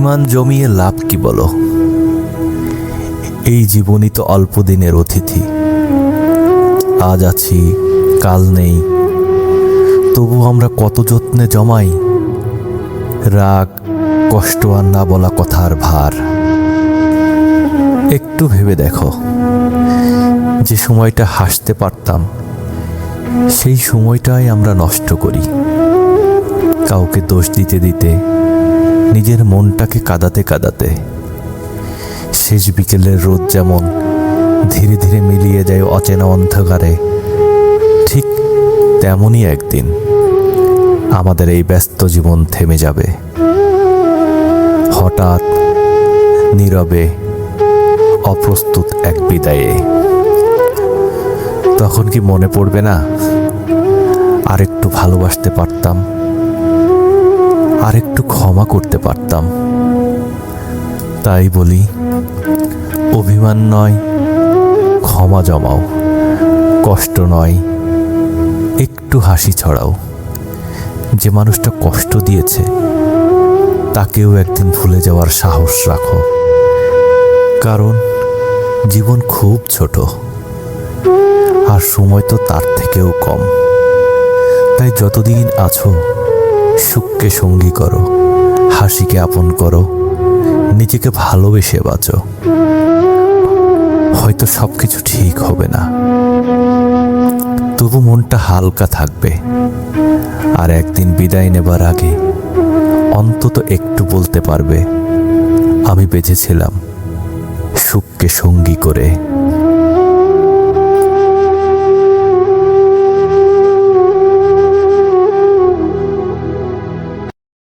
অভিমান জমিয়ে লাভ কি বলো? এই জীবনই তো অল্প দিনের অতিথি। আজ আছি, কাল নেই, তবু আমরা কত যত্নে জমাই রাগ, কষ্ট আর না বলা কথার ভার। একটু ভেবে দেখো, যে সময়টা হাসতে পারতাম সেই সময়টাই আমরা নষ্ট করি। কাউকে দোষ দিতে দিতে, নিজের মনটাকে কাঁদাতে কাঁদাতে। শেষ বিকেলের রোদ যেমন ধীরে ধীরে মিলিয়ে যায় অচেনা অন্ধকারে, ঠিক তেমনই একদিন আমাদের এই ব্যস্ত জীবন থেমে যাবে। হঠাৎ, নীরবে, অপ্রস্তুত এক বিদায়ে। তখন কি মনে পড়বে না, আরেকটু ভালোবাসতে পারতাম, আরেকটু ক্ষমা করতে পারতাম? তাই বলি, অভিমান নয়, ক্ষমা জমাও। কষ্ট নয়, একটু হাসি ছড়াও। যে মানুষটা কষ্ট দিয়েছে তাকেও একদিন ভুলে যাওয়ার সাহস রাখো। কারণ জীবন খুব ছোট, আর সময় তো তার থেকেও কম। তাই যতদিন আছো, সুখকে সঙ্গী করো, হাসিকে আপন করো, নিজেকে ভালোবেসে বাঁচো। হয়তো সবকিছু ঠিক হবে না, তবু মনটা হালকা থাকবে। আর একদিন বিদায় নেবার আগে অন্তত একটু বলতে পারবে, আমি বেঁচেছিলাম সুখকে সঙ্গী করে।